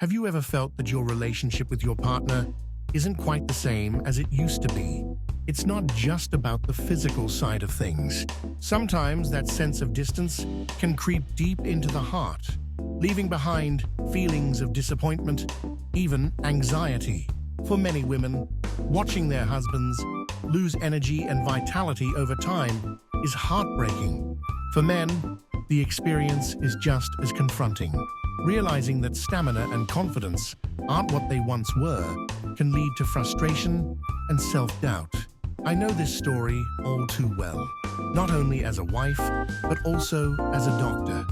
Have you ever felt that your relationship with your partner isn't quite the same as it used to be? It's not just about the physical side of things. Sometimes that sense of distance can creep deep into the heart, leaving behind feelings of disappointment, even anxiety. For many women, watching their husbands lose energy and vitality over time is heartbreaking. For men, the experience is just as confronting. Realizing that stamina and confidence aren't what they once were can lead to frustration and self-doubt. I know this story all too well, not only as a wife, but also as a doctor.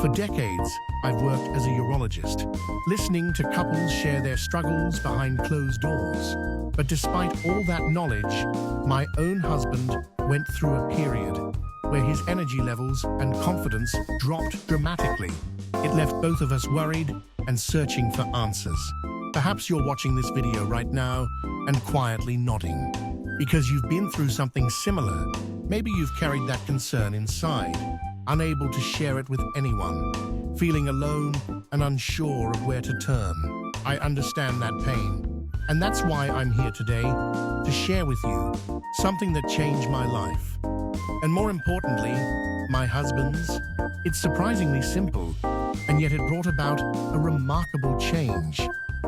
For decades, I've worked as a urologist, listening to couples share their struggles behind closed doors. But despite all that knowledge, my own husband went through a period where his energy levels and confidence dropped dramatically. It left both of us worried and searching for answers. Perhaps you're watching this video right now and quietly nodding, because you've been through something similar. Maybe you've carried that concern inside, unable to share it with anyone, feeling alone and unsure of where to turn. I understand that pain, and that's why I'm here today to share with you something that changed my life. And more importantly, my husband's. It's surprisingly simple, and yet it brought about a remarkable change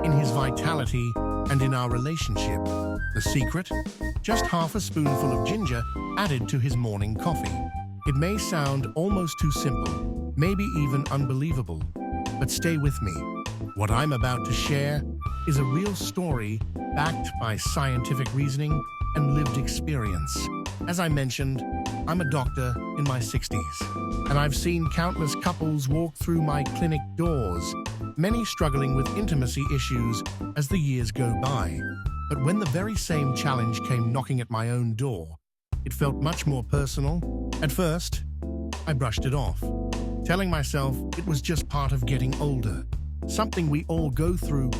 in his vitality and in our relationship. The secret? Just half a spoonful of ginger added to his morning coffee. It may sound almost too simple, maybe even unbelievable, but stay with me. What I'm about to share is a real story backed by scientific reasoning and lived experience. As I mentioned, I'm a doctor in my 60s, and I've seen countless couples walk through my clinic doors, many struggling with intimacy issues as the years go by. But when the very same challenge came knocking at my own door, it felt much more personal. At first, I brushed it off, telling myself it was just part of getting older, something we all go through.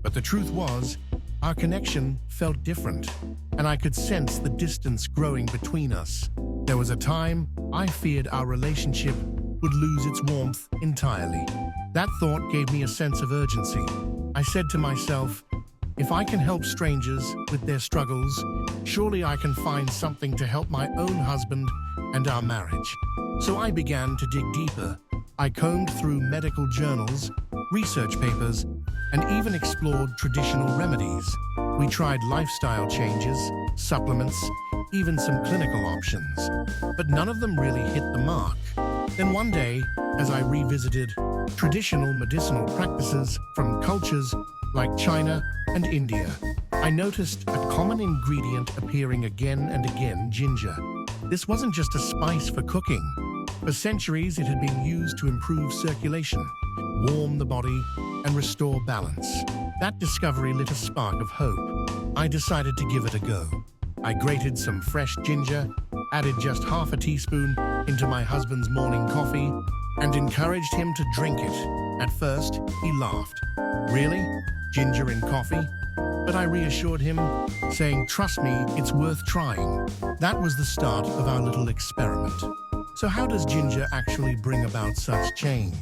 But the truth was, our connection felt different, and I could sense the distance growing between us. There was a time I feared our relationship would lose its warmth entirely. That thought gave me a sense of urgency. I said to myself, if I can help strangers with their struggles, surely I can find something to help my own husband and our marriage. So I began to dig deeper. I combed through medical journals, research papers, and even explored traditional remedies. We tried lifestyle changes, supplements, even some clinical options, but none of them really hit the mark. Then one day, as I revisited traditional medicinal practices from cultures like China and India, I noticed a common ingredient appearing again and again: ginger. This wasn't just a spice for cooking. For centuries, it had been used to improve circulation, warm the body, and restore balance. That discovery lit a spark of hope. I decided to give it a go. I grated some fresh ginger, added just half a teaspoon into my husband's morning coffee, and encouraged him to drink it. At first, he laughed. Really? Ginger in coffee? But I reassured him, saying, trust me, it's worth trying. That was the start of our little experiment. So how does ginger actually bring about such change?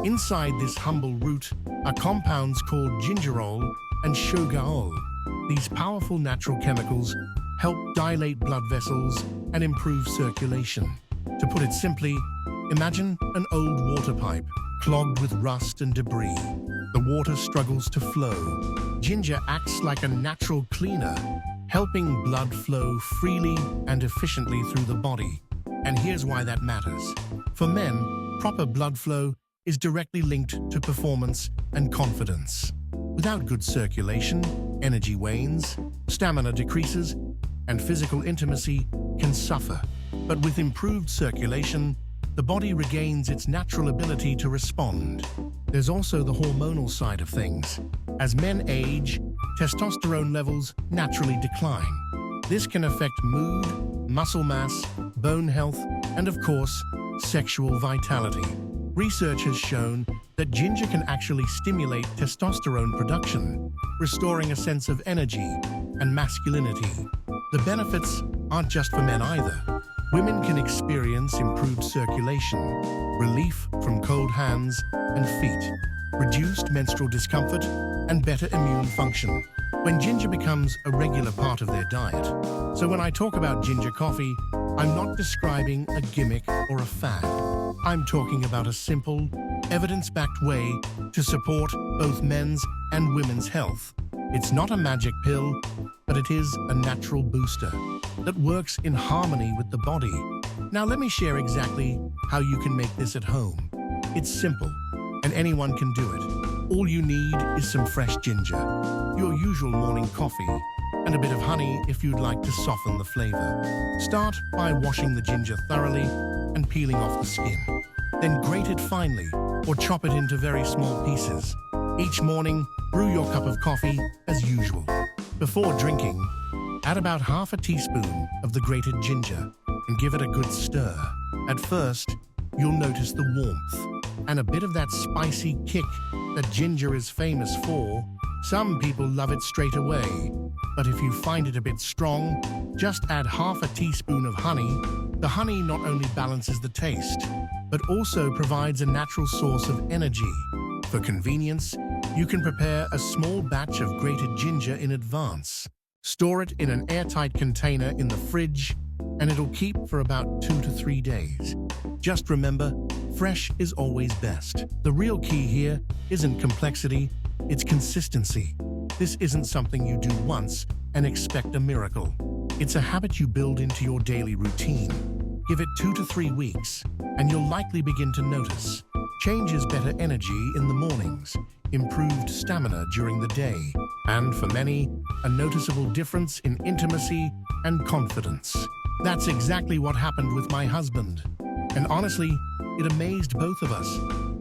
Inside this humble root are compounds called gingerol and shogaol. These powerful natural chemicals help dilate blood vessels and improve circulation. To put it simply, imagine an old water pipe clogged with rust and debris. The water struggles to flow. Ginger acts like a natural cleaner, helping blood flow freely and efficiently through the body. And here's why that matters. For men, proper blood flow is directly linked to performance and confidence. Without good circulation, energy wanes, stamina decreases, and physical intimacy can suffer. But with improved circulation, the body regains its natural ability to respond. There's also the hormonal side of things. As men age, testosterone levels naturally decline. This can affect mood, muscle mass, bone health, and of course, sexual vitality. Research has shown that ginger can actually stimulate testosterone production, restoring a sense of energy and masculinity. The benefits aren't just for men either. Women can experience improved circulation, relief from cold hands and feet, reduced menstrual discomfort, and better immune function when ginger becomes a regular part of their diet. So when I talk about ginger coffee, I'm not describing a gimmick or a fad. I'm talking about a simple, evidence-backed way to support both men's and women's health. It's not a magic pill, but it is a natural booster that works in harmony with the body. Now let me share exactly how you can make this at home. It's simple, and anyone can do it. All you need is some fresh ginger, your usual morning coffee, and a bit of honey if you'd like to soften the flavor. Start by washing the ginger thoroughly and peeling off the skin. Then grate it finely or chop it into very small pieces. Each morning, brew your cup of coffee as usual. Before drinking, add about half a teaspoon of the grated ginger and give it a good stir. At first, you'll notice the warmth and a bit of that spicy kick that ginger is famous for. Some people love it straight away, but if you find it a bit strong, just add half a teaspoon of honey. The honey not only balances the taste, but also provides a natural source of energy. For convenience, you can prepare a small batch of grated ginger in advance. Store it in an airtight container in the fridge, and it'll keep for about 2 to 3 days. Just remember, fresh is always best. The real key here isn't complexity, it's consistency. This isn't something you do once and expect a miracle. It's a habit you build into your daily routine. Give it 2 to 3 weeks, and you'll likely begin to notice changes: better energy in the mornings, improved stamina during the day, and for many, a noticeable difference in intimacy and confidence. That's exactly what happened with my husband. And honestly, it amazed both of us.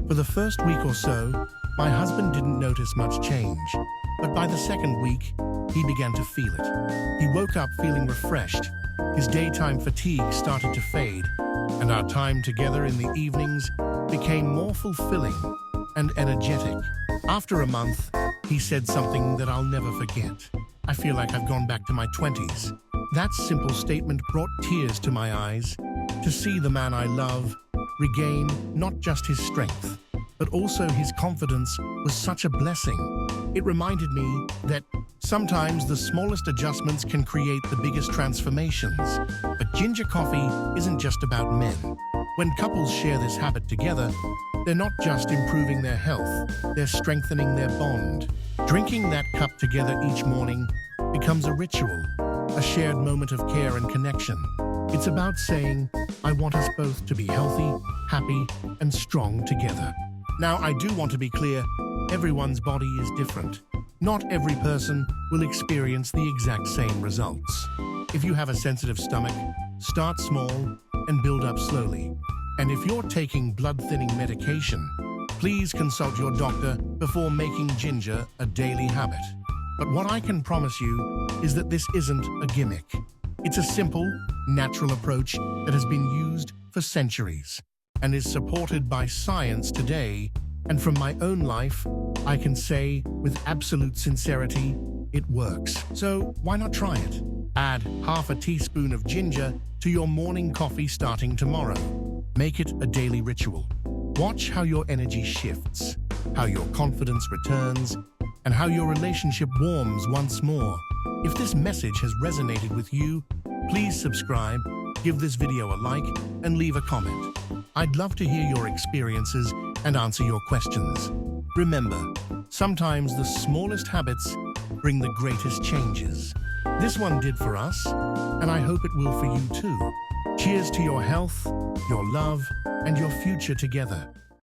For the first week or so, my husband didn't notice much change, but by the second week, he began to feel it. He woke up feeling refreshed, his daytime fatigue started to fade, and our time together in the evenings became more fulfilling and energetic. After a month, he said something that I'll never forget. "I feel like I've gone back to my 20s. That simple statement brought tears to my eyes. To see the man I love regain not just his strength, but also his confidence was such a blessing. It reminded me that sometimes the smallest adjustments can create the biggest transformations. But ginger coffee isn't just about men. When couples share this habit together, they're not just improving their health, they're strengthening their bond. Drinking that cup together each morning becomes a ritual, a shared moment of care and connection. It's about saying, I want us both to be healthy, happy, and strong together. Now, I do want to be clear, everyone's body is different. Not every person will experience the exact same results. If you have a sensitive stomach, start small and build up slowly. And if you're taking blood-thinning medication, please consult your doctor before making ginger a daily habit. But what I can promise you is that this isn't a gimmick. It's a simple, natural approach that has been used for centuries and is supported by science today. And from my own life, I can say with absolute sincerity, it works. So why not try it? Add half a teaspoon of ginger to your morning coffee starting tomorrow. Make it a daily ritual. Watch how your energy shifts, how your confidence returns, and how your relationship warms once more. If this message has resonated with you, please subscribe, give this video a like, and leave a comment. I'd love to hear your experiences and answer your questions. Remember, sometimes the smallest habits bring the greatest changes. This one did for us, and I hope it will for you too. Cheers to your health, your love, and your future together.